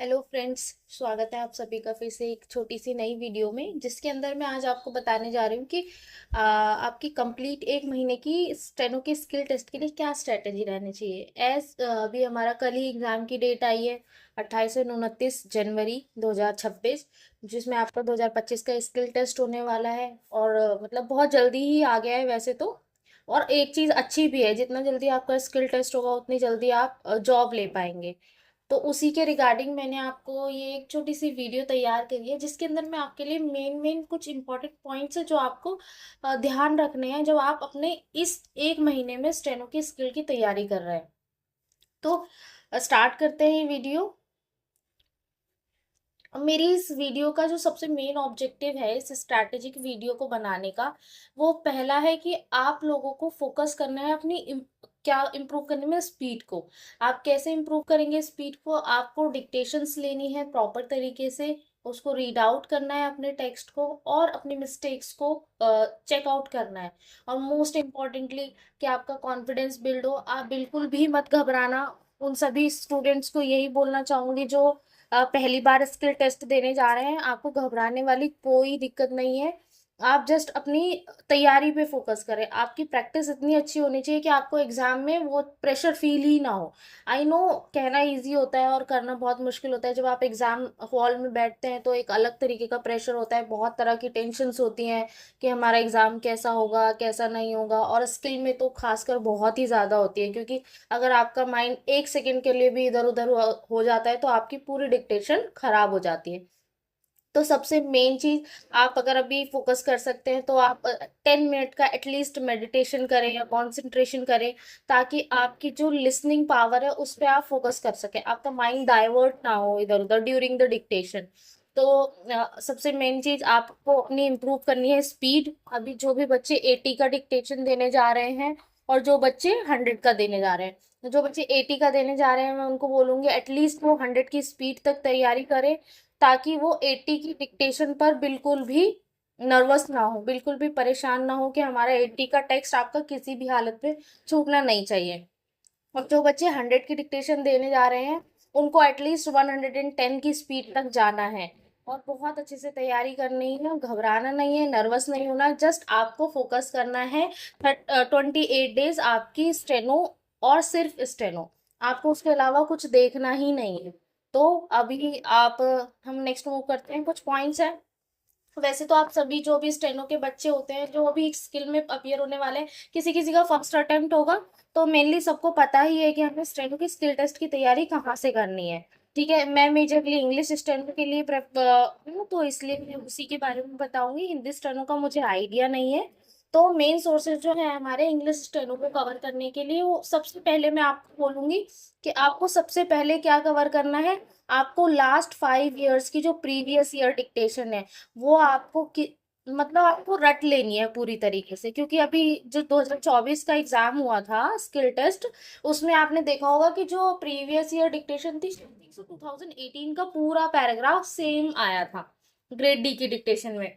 Hello friends. स्वागत है आप सभी का फिर से एक छोटी सी नई वीडियो में, जिसके अंदर मैं आज आपको बताने जा रही हूँ कि आपकी कंप्लीट एक महीने की स्टेनो के स्किल टेस्ट के लिए क्या स्ट्रेटेजी रहनी चाहिए। एज अभी हमारा कल ही एग्जाम की डेट आई है, 28 से 29 जनवरी 2026, जिसमें आपका 2025 का स्किल टेस्ट होने वाला है। और मतलब बहुत जल्दी ही आ गया है वैसे तो। और एक चीज़ अच्छी भी है, जितना जल्दी आपका स्किल टेस्ट होगा उतनी जल्दी आप जॉब ले पाएंगे। तो उसी के रिगार्डिंग मैंने आपको ये एक छोटी सी वीडियो तैयार करी है, जिसके अंदर मैं आपके लिए मेन मेन कुछ इंपॉर्टेंट पॉइंट्स है जो आपको ध्यान रखने हैं जब आप अपने इस एक महीने में स्टेनो की स्किल की तैयारी कर रहे हैं। तो स्टार्ट करते हैं ये वीडियो। मेरी इस वीडियो का जो सबसे मेन ऑब्जेक्टिव है इस स्ट्रैटेजिक वीडियो को बनाने का, वो पहला है कि आप लोगों को फोकस करना है अपनी क्या इम्प्रूव करने में स्पीड को। आप कैसे इम्प्रूव करेंगे स्पीड को? आपको डिक्टेशंस लेनी है प्रॉपर तरीके से, उसको रीड आउट करना है अपने टेक्स्ट को, और अपनी मिस्टेक्स को चेक आउट करना है। और मोस्ट इम्पॉर्टेंटली कि आपका कॉन्फिडेंस बिल्ड हो। आप बिल्कुल भी मत घबराना। उन सभी स्टूडेंट्स को यही बोलना चाहूंगी जो पहली बार स्किल टेस्ट देने जा रहे हैं, आपको घबराने वाली कोई दिक्कत नहीं है। आप जस्ट अपनी तैयारी पे फोकस करें। आपकी प्रैक्टिस इतनी अच्छी होनी चाहिए कि आपको एग्जाम में वो प्रेशर फील ही ना हो। आई नो, कहना इजी होता है और करना बहुत मुश्किल होता है। जब आप एग्जाम हॉल में बैठते हैं तो एक अलग तरीके का प्रेशर होता है, बहुत तरह की टेंशन्स होती हैं कि हमारा एग्जाम कैसा होगा कैसा नहीं होगा। और स्किल में तो खासकर बहुत ही ज़्यादा होती है, क्योंकि अगर आपका माइंड एक सेकंड के लिए भी इधर उधर हो जाता है तो आपकी पूरी डिक्टेशन खराब हो जाती है। तो सबसे मेन चीज, आप अगर अभी फोकस कर सकते हैं तो आप 10 मिनट का एटलीस्ट मेडिटेशन करें या कंसंट्रेशन करें, ताकि आपकी जो लिसनिंग पावर है उस पर आप फोकस कर सकें, आपका माइंड डाइवर्ट ना हो इधर उधर ड्यूरिंग द डिक्टेशन। तो सबसे मेन चीज आपको अपनी इम्प्रूव करनी है स्पीड। अभी जो भी बच्चे 80 का डिक्टेशन देने जा रहे हैं और जो बच्चे 100 का देने जा रहे हैं, तो जो बच्चे 80 का देने जा रहे हैं मैं उनको बोलूंगी एटलीस्ट वो 100 की स्पीड तक तैयारी करें, ताकि वो 80 की डिक्टेशन पर बिल्कुल भी नर्वस ना हो, बिल्कुल भी परेशान ना हो कि हमारा 80 का टेक्स्ट आपका किसी भी हालत में छूटना नहीं चाहिए। और जो बच्चे 100 की डिक्टेशन देने जा रहे हैं उनको एटलीस्ट 110 की स्पीड तक जाना है। और बहुत अच्छे से तैयारी करनी है, घबराना नहीं है, नर्वस नहीं होना, जस्ट आपको फोकस करना है। 28 डेज आपकी स्टेनो, और सिर्फ स्टेनो, आपको उसके अलावा कुछ देखना ही नहीं है। तो अभी आप, हम नेक्स्ट मूव करते हैं। कुछ पॉइंट्स हैं। वैसे तो आप सभी जो भी स्टेनो के बच्चे होते हैं जो अभी स्किल में अपियर होने वाले हैं, किसी किसी का फर्स्ट अटेम्प्ट होगा, तो मेनली सबको पता ही है कि हमें स्टेनो की स्किल टेस्ट की तैयारी कहाँ से करनी है। ठीक है, मैं मेजरली इंग्लिश स्टेनो के लिए हूँ, तो इसलिए मैं उसी के बारे में बताऊंगी। हिंदी स्टेनो का मुझे आइडिया नहीं है। तो मेन सोर्सेज जो है हमारे इंग्लिश स्टेनो को कवर करने के लिए, वो सबसे पहले मैं आपको बोलूंगी कि आपको सबसे पहले क्या कवर करना है। आपको लास्ट 5 इयर्स की जो प्रीवियस ईयर डिक्टेशन है वो आपको मतलब आपको रट लेनी है पूरी तरीके से, क्योंकि अभी जो 2024 का एग्जाम हुआ था स्किल टेस्ट, उसमें आपने देखा होगा कि जो प्रीवियस ईयर डिक्टेशन थी 2018 का पूरा पैराग्राफ सेम आया था ग्रेड डी की डिक्टेशन में।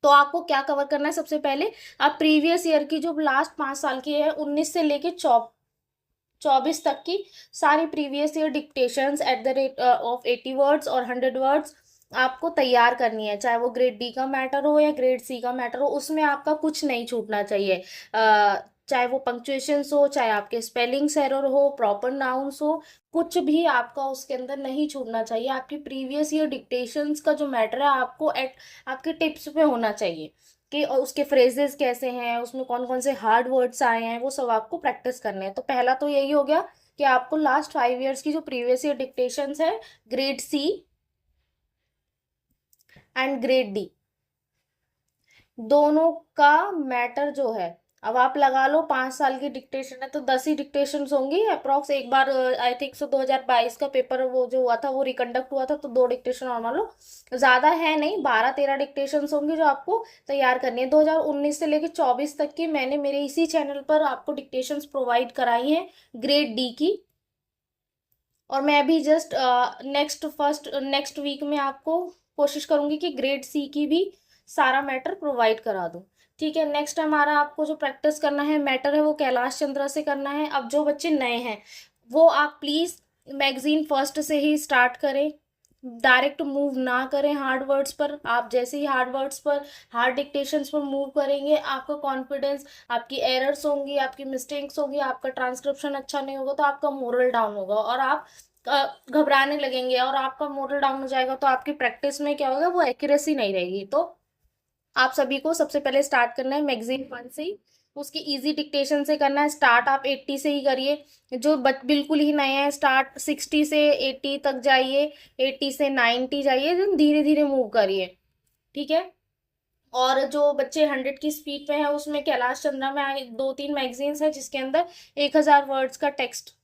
तो आपको क्या कवर करना है सबसे पहले, आप प्रीवियस ईयर की जो लास्ट 5 साल की है 19 से लेके 24 तक की सारी previous year dictations at the rate of 80 words और 100 वर्ड्स आपको तैयार करनी है। चाहे वो ग्रेड डी का मैटर हो या ग्रेड सी का मैटर हो, उसमें आपका कुछ नहीं छूटना चाहिए। चाहे वो पंक्चुएशंस हो, चाहे आपके स्पेलिंग्स एरर हो, प्रॉपर नाउन्स हो, कुछ भी आपका उसके अंदर नहीं छूटना चाहिए। आपकी प्रीवियस ईयर डिक्टेशंस का जो मैटर है आपको एट आपके टिप्स पे होना चाहिए कि और उसके फ्रेजेस कैसे हैं, उसमें कौन कौन से हार्ड वर्ड्स आए हैं, वो सब आपको प्रैक्टिस करने हैं। तो पहला तो यही हो गया कि आपको लास्ट 5 इयर्स की जो प्रीवियस ईयर डिक्टेशंस है grade C and grade D, दोनों का मैटर जो है, अब आप लगा लो 5 साल की डिक्टेशन है तो 10 ही डिक्टेशन होंगी अप्रोक्स। एक बार आई थिंक सो 2022 का पेपर वो जो हुआ था वो रिकंडक्ट हुआ था, तो 2 डिक्टेशन और मान लो, ज्यादा है नहीं, 12-13 डिक्टेशन होंगी जो आपको तैयार करनी है। 2019 से लेकर 24 तक की मैंने मेरे इसी चैनल पर आपको डिक्टेशंस प्रोवाइड कराई हैं ग्रेड डी की। और मैं अभी जस्ट नेक्स्ट वीक में आपको कोशिश करूंगी कि ग्रेड सी की भी सारा मैटर प्रोवाइड करा दूं। ठीक है, नेक्स्ट हमारा आपको जो प्रैक्टिस करना है मैटर है वो कैलाश चंद्रा से करना है। अब जो बच्चे नए हैं वो आप प्लीज मैगजीन फर्स्ट से ही स्टार्ट करें। डायरेक्ट मूव ना करें हार्ड वर्ड्स पर। आप जैसे ही हार्ड वर्ड्स पर, हार्ड डिक्टेशंस पर मूव करेंगे, आपका कॉन्फिडेंस, आपकी एरर्स होंगी, आपकी मिस्टेक्स होंगी, आपका ट्रांसक्रिप्शन अच्छा नहीं होगा, तो आपका मोरल डाउन होगा और आप घबराने लगेंगे, और आपका मोरल डाउन हो जाएगा तो आपकी प्रैक्टिस में क्या होगा, वो एक्यूरेसी नहीं रहेगी। तो आप सभी को सबसे पहले स्टार्ट करना है मैगजीन 1 से ही, उसकी इजी डिक्टेशन से करना है स्टार्ट। आप 80 से ही करिए। जो बिल्कुल ही नए हैं, स्टार्ट 60 से 80 तक जाइए, 80 से 90 जाइए, धीरे धीरे मूव करिए, ठीक है। और जो बच्चे 100 की स्पीड पे है, उसमें कैलाश चंद्रा में 2-3 मैगजीन्स है जिसके अंदर 1000 वर्ड्स का टेक्स्ट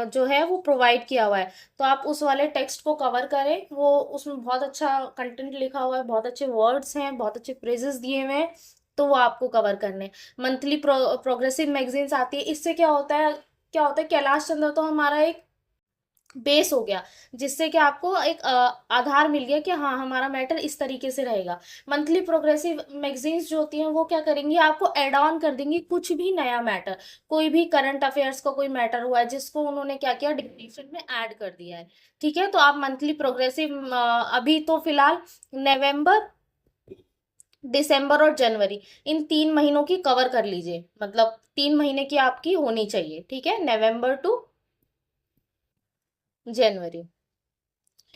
जो है वो प्रोवाइड किया हुआ है। तो आप उस वाले टेक्स्ट को कवर करें, वो उसमें बहुत अच्छा कंटेंट लिखा हुआ है, बहुत अच्छे वर्ड्स हैं, बहुत अच्छे फ्रेजेस दिए हुए हैं, तो वो आपको कवर करने। मंथली प्रोग्रेसिव मैगजीन्स आती है। इससे क्या होता है, कैलाश चंद्र तो हमारा एक बेस हो गया, जिससे कि आपको एक आधार मिल गया कि हाँ, हमारा मैटर इस तरीके से रहेगा। मंथली प्रोग्रेसिव मैगजीन्स जो होती हैं वो क्या करेंगी, आपको एड ऑन कर देंगी कुछ भी नया मैटर, कोई भी करंट अफेयर्स का कोई मैटर हुआ है जिसको उन्होंने क्या किया, डिक्टेशन में ऐड कर दिया है, ठीक है। तो आप मंथली प्रोग्रेसिव अभी तो फिलहाल नवंबर, दिसंबर और जनवरी, इन 3 महीनों की कवर कर लीजिए, मतलब 3 महीने की आपकी होनी चाहिए, ठीक है, नवंबर टू जनवरी,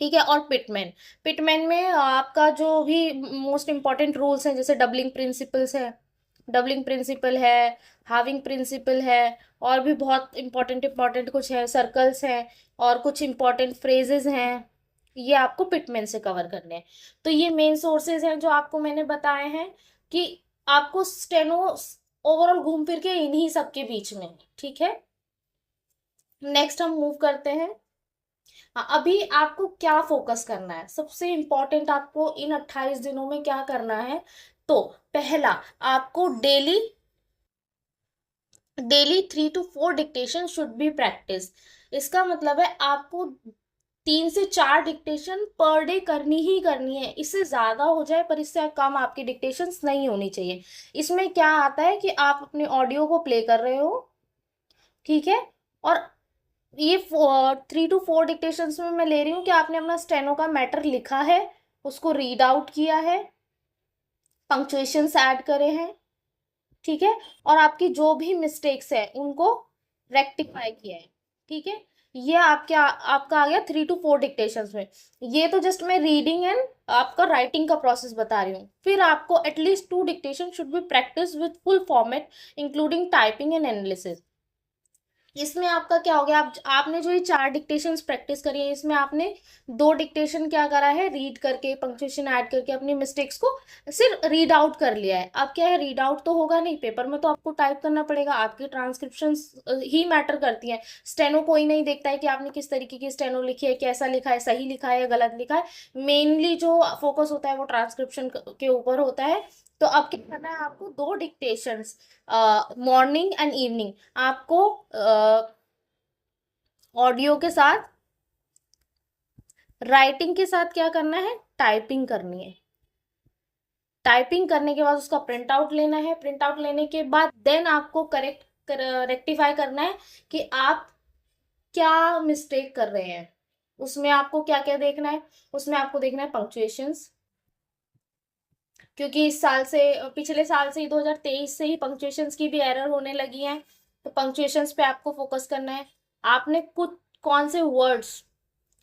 ठीक है। और पिटमैन, पिटमैन में आपका जो भी मोस्ट इंपॉर्टेंट रूल्स हैं, जैसे डबलिंग प्रिंसिपल है, हाविंग प्रिंसिपल है, और भी बहुत इंपॉर्टेंट इंपॉर्टेंट कुछ है, सर्कल्स हैं, और कुछ इंपॉर्टेंट फ्रेजेस हैं, ये आपको पिटमैन से कवर करने हैं। तो ये मेन सोर्सेज हैं जो आपको मैंने बताए हैं कि आपको स्टेनो ओवरऑल घूम फिर के इन्हीं सबके बीच में है, ठीक है। नेक्स्ट हम मूव करते हैं। हाँ, अभी आपको क्या फोकस करना है, सबसे इंपॉर्टेंट आपको इन 28 दिनों में क्या करना है। तो पहला, आपको daily daily 3 to 4 dictation should be practice. इसका मतलब है आपको 3 से 4 डिक्टेशन पर डे करनी ही करनी है। इससे ज्यादा हो जाए पर इससे कम आपकी डिक्टेशंस नहीं होनी चाहिए। इसमें क्या आता है कि आप अपने ऑडियो को प्ले कर रहे हो, ठीक है, और ये 3 to 4 डिक्टेशंस में मैं ले रही हूँ कि आपने अपना स्टेनो का मैटर लिखा है, उसको रीड आउट किया है, पंक्चुएशंस ऐड करे हैं, ठीक है, और आपकी जो भी मिस्टेक्स है उनको रेक्टिफाई किया है, ठीक है। ये आपका आ गया 3 to 4 डिक्टेशंस में। ये तो जस्ट मैं रीडिंग एंड आपका राइटिंग का प्रोसेस बता रही हूँ। फिर आपको at least 2 dictation should be practice with full format including typing and analysis. इसमें आपका क्या हो गया, आपने जो ये 4 डिक्टेशंस प्रैक्टिस करी है, इसमें आपने 2 डिक्टेशन क्या करा है, रीड करके पंक्चुएशन ऐड करके अपनी मिस्टेक्स को सिर्फ रीड आउट कर लिया है। अब क्या है, रीड आउट तो होगा नहीं, पेपर में तो आपको टाइप करना पड़ेगा, आपकी ट्रांसक्रिप्शन ही मैटर करती है। स्टेनो कोई नहीं देखता है कि आपने किस तरीके की स्टेनो लिखी है, कैसा लिखा है, सही लिखा है या गलत लिखा है। मेनली जो फोकस होता है वो ट्रांसक्रिप्शन के ऊपर होता है। तो अब क्या करना है, आपको 2 डिक्टेशंस मॉर्निंग एंड इवनिंग, आपको ऑडियो के साथ, राइटिंग के साथ क्या करना है, टाइपिंग करनी है। टाइपिंग करने के बाद उसका प्रिंट आउट लेना है। प्रिंट आउट लेने के बाद देन आपको रेक्टिफाई करना है कि आप क्या मिस्टेक कर रहे हैं। उसमें आपको क्या क्या देखना है, उसमें आपको देखना है पंक्चुएशंस, क्योंकि इस साल से, पिछले साल से ही 2023 से ही पंक्चुएशंस की भी एरर होने लगी है। तो पंक्चुएशंस पे आपको फोकस करना है। आपने कुछ कौन से वर्ड्स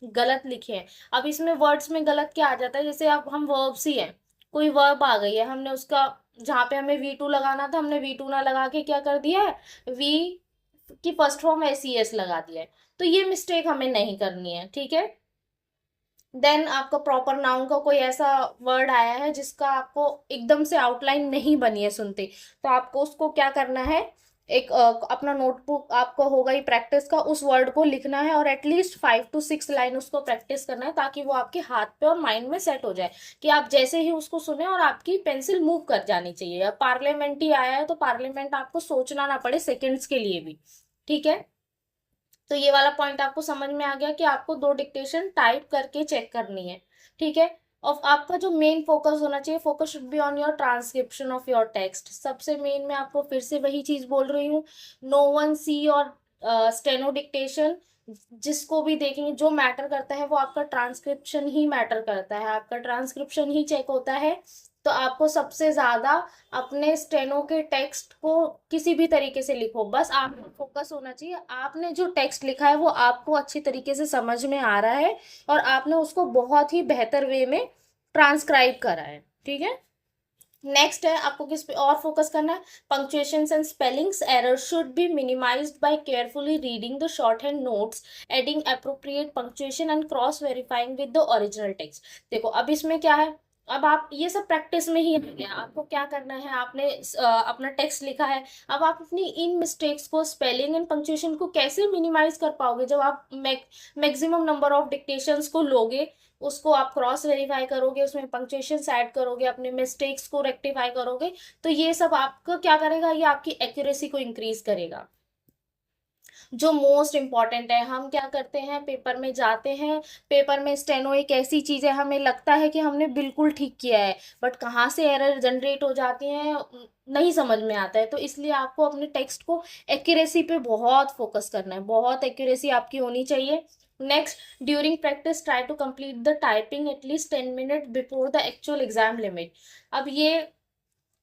गलत लिखे हैं। अब इसमें वर्ड्स में गलत क्या आ जाता है, जैसे अब हम वर्ब्स ही हैं, कोई वर्ब आ गई है, हमने उसका जहाँ पे हमें V2 लगाना था, हमने V2 ना लगा के क्या कर दिया है, वी की फर्स्ट फॉर्म SES लगा दिया है। तो ये मिस्टेक हमें नहीं करनी है, ठीक है। देन आपका प्रॉपर नाउन का कोई ऐसा वर्ड आया है जिसका आपको एकदम से आउटलाइन नहीं बनी है सुनते, तो आपको उसको क्या करना है, एक अपना नोटबुक आपको होगा ही प्रैक्टिस का, उस वर्ड को लिखना है और एटलीस्ट 5 to 6 लाइन उसको प्रैक्टिस करना है, ताकि वो आपके हाथ पे और माइंड में सेट हो जाए कि आप जैसे ही उसको सुने और आपकी पेंसिल मूव कर जानी चाहिए। अब पार्लियामेंट ही आया है तो पार्लियामेंट आपको सोचना ना पड़े सेकेंड्स के लिए भी, ठीक है। तो ये वाला पॉइंट आपको समझ में आ गया कि आपको 2 डिक्टेशन टाइप करके चेक करनी है, ठीक है। और आपका जो मेन फोकस होना चाहिए, focus should be on your transcription of your text. सबसे मैं आपको फिर से वही चीज बोल रही हूँ, नो वन सी और स्टेनो डिक्टेशन, जिसको भी देखेंगे जो मैटर करता है वो आपका ट्रांसक्रिप्शन ही मैटर करता है, आपका ट्रांसक्रिप्शन ही चेक होता है। तो आपको सबसे ज्यादा अपने स्टेनो के टेक्स्ट को किसी भी तरीके से लिखो, बस आपको फोकस होना चाहिए आपने जो टेक्स्ट लिखा है वो आपको अच्छी तरीके से समझ में आ रहा है और आपने उसको बहुत ही बेहतर वे में ट्रांसक्राइब करा है। ठीक है, नेक्स्ट है आपको किस पे और फोकस करना है, punctuations and spellings error should be minimised by carefully reading the shorthand notes, adding appropriate punctuation and cross verifying with the original text. देखो अब इसमें क्या है, अब आप ये सब प्रैक्टिस में ही आ गया, आपको क्या करना है, आपने अपना टेक्स्ट लिखा है, अब आप अपनी इन मिस्टेक्स को स्पेलिंग एंड पंक्चुएशन को कैसे मिनिमाइज कर पाओगे, जब आप मैक्सिमम नंबर ऑफ डिक्टेशंस को लोगे, उसको आप क्रॉस वेरीफाई करोगे, उसमें पंक्चुएशंस ऐड करोगे, अपने मिस्टेक्स को रेक्टिफाई करोगे, तो ये सब आपको क्या करेगा, ये आपकी एक्यूरेसी को इंक्रीज करेगा। जो मोस्ट इम्पॉर्टेंट है, हम क्या करते हैं पेपर में जाते हैं, पेपर में स्टेनो एक ऐसी चीज है हमें लगता है कि हमने बिल्कुल ठीक किया है, बट कहाँ से एरर जनरेट हो जाती हैं नहीं समझ में आता है। तो इसलिए आपको अपने टेक्स्ट को एक्यूरेसी पे बहुत फोकस करना है, बहुत एक्यूरेसी आपकी होनी चाहिए। Next, during practice try to complete the typing at least 10 minute before the actual exam limit. अब ये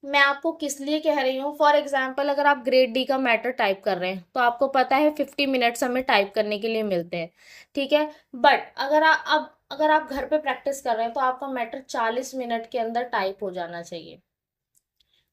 मैं आपको किस लिए कह रही हूँ, फॉर एग्जाम्पल अगर आप ग्रेड डी का मैटर टाइप कर रहे हैं तो आपको पता है 50 मिनट्स हमें टाइप करने के लिए मिलते हैं। ठीक है, बट अगर आप अब अगर आप घर पे प्रैक्टिस कर रहे हैं तो आपका मैटर 40 मिनट के अंदर टाइप हो जाना चाहिए।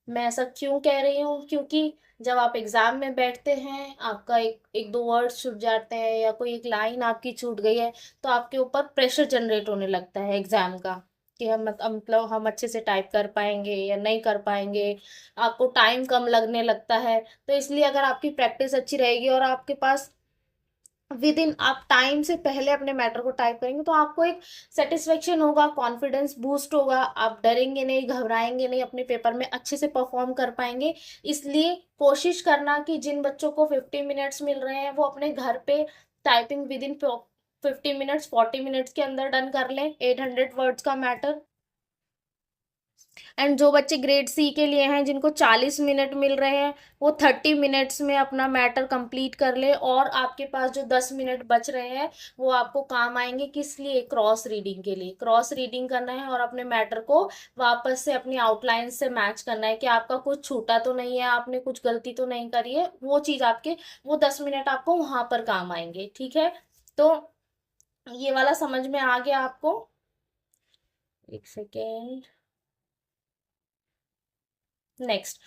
मैं ऐसा क्यों कह रही हूँ, क्योंकि जब आप एग्जाम में बैठते हैं आपका एक एक दो वर्ड छूट जाते हैं या कोई एक लाइन आपकी छूट गई है तो आपके ऊपर प्रेशर जनरेट होने लगता है एग्जाम का, कि हम मतलब हम अच्छे से टाइप कर पाएंगे या नहीं कर पाएंगे, आपको टाइम कम लगने लगता है। तो इसलिए अगर आपकी प्रैक्टिस अच्छी रहेगी और आपके पास विद इन आप टाइम से पहले अपने मैटर को टाइप करेंगे तो आपको एक सेटिस्फेक्शन होगा, कॉन्फिडेंस बूस्ट होगा, आप डरेंगे नहीं, घबराएंगे नहीं, अपने पेपर में अच्छे से परफॉर्म कर पाएंगे। इसलिए कोशिश करना कि जिन बच्चों को 50 मिनट्स मिल रहे हैं वो अपने घर पे typing with in 50 minutes 40 minutes के अंदर डन कर लें 800 वर्ड्स का मैटर। एंड जो बच्चे ग्रेड सी के लिए हैं जिनको 40 मिनट मिल रहे हैं वो 30 मिनट्स में अपना मैटर कंप्लीट कर ले, और आपके पास जो 10 मिनट बच रहे हैं वो आपको काम आएंगे, किस लिए, क्रॉस रीडिंग के लिए। क्रॉस रीडिंग करना है और अपने मैटर को वापस से अपनी आउटलाइन से मैच करना है कि आपका कुछ छूटा तो नहीं है, आपने कुछ गलती तो नहीं करी है, वो चीज आपके वो 10 मिनट आपको वहां पर काम आएंगे। ठीक है, तो ये वाला समझ में आ गया आपको, एक सेकेंड। नेक्स्ट,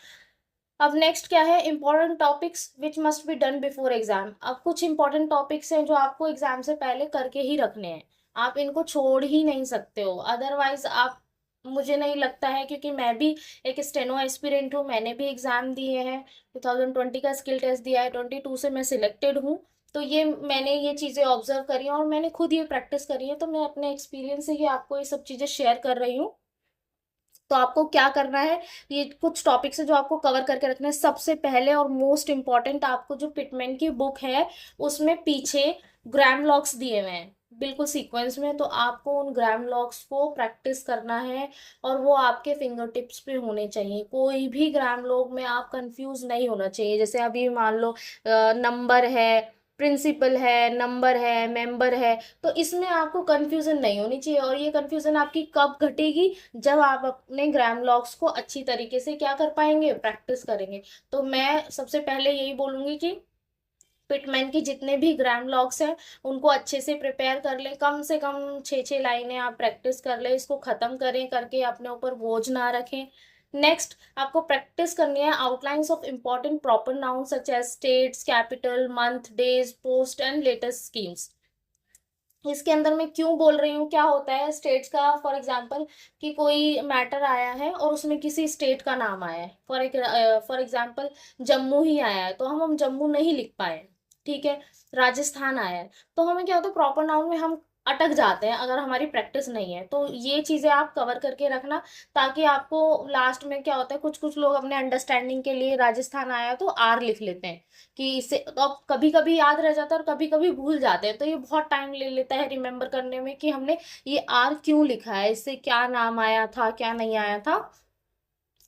अब नेक्स्ट क्या है, important topics which must be done before exam. अब कुछ इंपॉर्टेंट टॉपिक्स हैं जो आपको एग्जाम से पहले करके ही रखने हैं, आप इनको छोड़ ही नहीं सकते हो, अदरवाइज आप, मुझे नहीं लगता है, क्योंकि मैं भी एक स्टेनो एस्पिरेंट हूँ, मैंने भी एग्जाम दिए हैं, 2020 का स्किल टेस्ट दिया है, 22 से मैं सिलेक्टेड हूँ। तो ये मैंने ये चीज़ें ऑब्जर्व करी हैं और मैंने खुद ये प्रैक्टिस करी है, तो मैं अपने एक्सपीरियंस से ही आपको ये सब चीज़ें शेयर कर रही हूँ। तो आपको क्या करना है, ये कुछ टॉपिक्स है जो आपको कवर करके रखना है। सबसे पहले और मोस्ट इम्पॉर्टेंट, आपको जो पिटमैन की बुक है उसमें पीछे ग्राम लॉक्स दिए हुए हैं बिल्कुल सीक्वेंस में, तो आपको उन ग्राम लॉक्स को प्रैक्टिस करना है और वो आपके फिंगर टिप्स पे होने चाहिए। कोई भी ग्राम लॉग में आप कंफ्यूज नहीं होना चाहिए, जैसे अभी मान लो नंबर है, प्रिंसिपल है, नंबर है, मेंबर है, तो इसमें आपको कंफ्यूजन नहीं होनी चाहिए। और ये कंफ्यूजन आपकी कब घटेगी, जब आप अपने ग्राम लॉक्स को अच्छी तरीके से क्या कर पाएंगे, प्रैक्टिस करेंगे। तो मैं सबसे पहले यही बोलूंगी कि पिटमैन की जितने भी ग्राम लॉक्स हैं उनको अच्छे से प्रिपेयर कर ले, कम से कम 6-6 लाइनें आप प्रैक्टिस कर ले, इसको खत्म करें, करके अपने ऊपर बोझ ना रखें। नेक्स्ट, आपको प्रैक्टिस करनी है outlines of important proper noun such as states, capital, month, days, post and latest schemes. इसके अंदर मैं क्यों बोल रही हूँ, क्या होता है स्टेट्स का, फॉर एग्जांपल कि कोई मैटर आया है और उसमें किसी स्टेट का नाम आया है, फॉर एग्जांपल जम्मू ही आया है तो हम जम्मू नहीं लिख पाए, ठीक है, राजस्थान आया है, तो हमें क्या होता है प्रॉपर नाउन में हम अटक जाते हैं अगर हमारी प्रैक्टिस नहीं है। तो ये चीजें आप कवर करके रखना, ताकि आपको लास्ट में क्या होता है, कुछ कुछ लोग अपने अंडरस्टैंडिंग के लिए राजस्थान आया तो आर लिख लेते हैं कि इससे, तो अब कभी कभी याद रह जाता है और कभी कभी भूल जाते हैं, तो ये बहुत टाइम ले लेता है रिमेम्बर करने में कि हमने ये आर क्यों लिखा है, इससे क्या नाम आया था क्या नहीं आया था।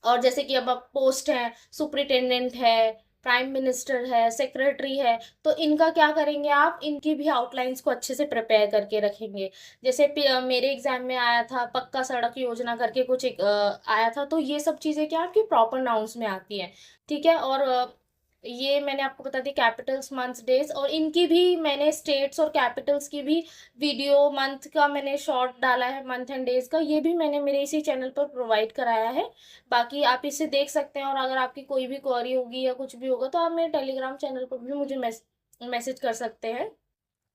और जैसे कि अब पोस्ट है, सुपरिटेंडेंट है, प्राइम मिनिस्टर है, सेक्रेटरी है, तो इनका क्या करेंगे आप, इनकी भी आउटलाइंस को अच्छे से प्रिपेयर करके रखेंगे। जैसे मेरे एग्जाम में आया था पक्का सड़क योजना करके कुछ एक आया था, तो ये सब चीज़ें क्या आपकी प्रॉपर नाउंस में आती हैं, ठीक है। और ये मैंने आपको बता दी कैपिटल्स, मंथ्स, डेज, और इनकी भी मैंने स्टेट्स और कैपिटल्स की भी वीडियो, मंथ का मैंने शॉर्ट डाला है, मंथ एंड डेज का, ये भी मैंने मेरे इसी चैनल पर प्रोवाइड कराया है। बाकी आप इसे देख सकते हैं, और अगर आपकी कोई भी क्वेरी होगी या कुछ भी होगा तो आप मेरे टेलीग्राम चैनल पर भी मुझे मैसेज कर सकते हैं,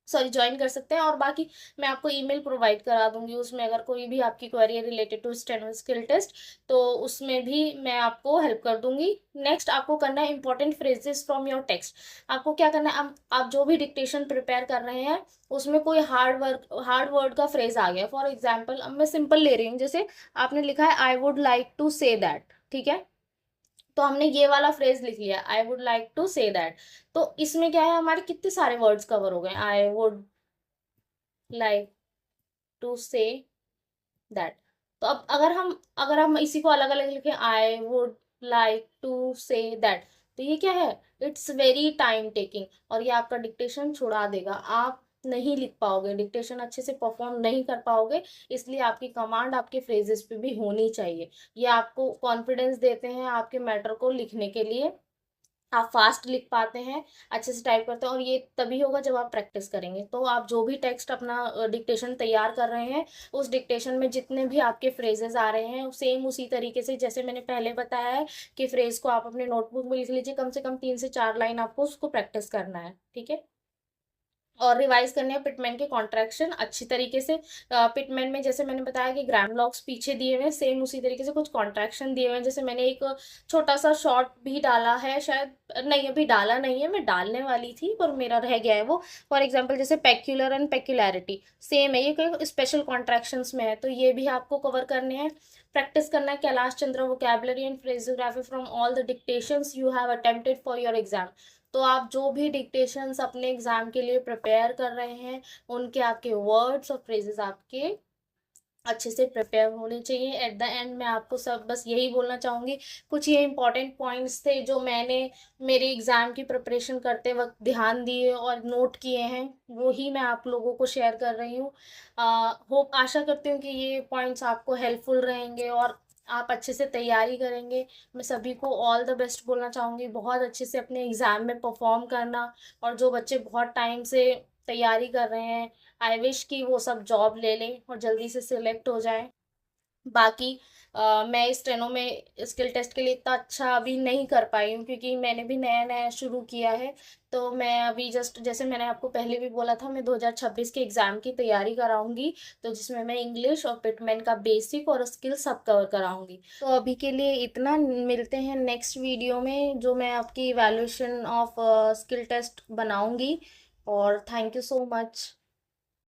सॉरी ज्वाइन कर सकते हैं। और बाकी मैं आपको ईमेल प्रोवाइड करा दूंगी, उसमें अगर कोई भी आपकी क्वेरी है related to steno skill test, तो उसमें भी मैं आपको हेल्प कर दूंगी। नेक्स्ट आपको करना है important phrases from your text. आपको क्या करना है, आप जो भी डिक्टेशन प्रिपेयर कर रहे हैं उसमें कोई हार्ड वर्ड का फ्रेज आ गया, फॉर एग्जाम्पल अब मैं सिंपल ले रही हूँ, जैसे आपने लिखा है I would like to say that, ठीक है, तो हमने ये वाला फ्रेज लिख लिया, I would like to say that. तो इसमें क्या है, हमारे कितने सारे वर्ड्स कवर हो गए, I would like to say that. तो अब अगर हम इसी को अलग अलग लिखें, I would like to say that, तो ये क्या है, इट्स वेरी टाइम टेकिंग, और ये आपका डिक्टेशन छुड़ा देगा, आप नहीं लिख पाओगे, डिक्टेशन अच्छे से परफॉर्म नहीं कर पाओगे। इसलिए आपकी कमांड आपके फ्रेजेस पे भी होनी चाहिए। ये आपको कॉन्फिडेंस देते हैं आपके मैटर को लिखने के लिए, आप फास्ट लिख पाते हैं, अच्छे से टाइप करते हैं, और ये तभी होगा जब आप प्रैक्टिस करेंगे। तो आप जो भी टेक्स्ट अपना डिक्टेशन तैयार कर रहे हैं, उस डिक्टेशन में जितने भी आपके फ्रेजेस आ रहे हैं सेम उसी तरीके से जैसे मैंने पहले बताया है कि फ्रेज को आप अपने नोटबुक में लिख लीजिए, कम से कम 3 से 4 लाइन आपको उसको प्रैक्टिस करना है, ठीक है। और रिवाइज करने हैं पिटमैन के कॉन्ट्रैक्शन अच्छी तरीके से। पिटमैन में जैसे मैंने बताया कि ग्राम लॉक्स पीछे दिए हुए हैं, सेम उसी तरीके से कुछ कॉन्ट्रैक्शन दिए हुए हैं। जैसे मैंने एक छोटा सा शॉर्ट भी डाला है, शायद नहीं अभी डाला नहीं है, मैं डालने वाली थी पर मेरा रह गया है वो। फॉर एग्जाम्पल जैसे पेक्यूलर एंड पेक्यूलैरिटी सेम है, ये कोई स्पेशल कॉन्ट्रैक्शंस में है, तो ये भी आपको कवर करने हैं। प्रैक्टिस करना है Kailash Chandra vocabulary and phraseography from all the dictations you have attempted for your exam. तो आप जो भी डिक्टेशंस अपने एग्जाम के लिए प्रिपेयर कर रहे हैं, उनके आपके वर्ड्स और फ्रेजेस आपके अच्छे से प्रिपेयर होने चाहिए। एट द एंड मैं आपको सब बस यही बोलना चाहूँगी, कुछ ये इंपॉर्टेंट पॉइंट्स थे जो मैंने मेरे एग्ज़ाम की प्रिपरेशन करते वक्त ध्यान दिए और नोट किए हैं, वो ही मैं आप लोगों को शेयर कर रही हूँ। होप आशा करती हूँ कि ये पॉइंट्स आपको हेल्पफुल रहेंगे और आप अच्छे से तैयारी करेंगे। मैं सभी को ऑल द बेस्ट बोलना चाहूँगी, बहुत अच्छे से अपने एग्ज़ाम में परफॉर्म करना। और जो बच्चे बहुत टाइम से तैयारी कर रहे हैं, आई विश कि वो सब जॉब ले लें और जल्दी से सिलेक्ट हो जाएं। बाकी मैं इस ट्रेनों में स्किल टेस्ट के लिए इतना अच्छा अभी नहीं कर पाई हूँ क्योंकि मैंने भी नया नया शुरू किया है। तो मैं अभी जस्ट जैसे मैंने आपको पहले भी बोला था, मैं 2026 के एग्ज़ाम की तैयारी कराऊंगी, तो जिसमें मैं इंग्लिश और पिटमैन का बेसिक और स्किल सब कवर कराऊंगी। तो अभी के लिए इतना, मिलते हैं नेक्स्ट वीडियो में जो मैं आपकी इवैल्यूएशन ऑफ स्किल टेस्ट बनाऊंगी। और थैंक यू सो मच।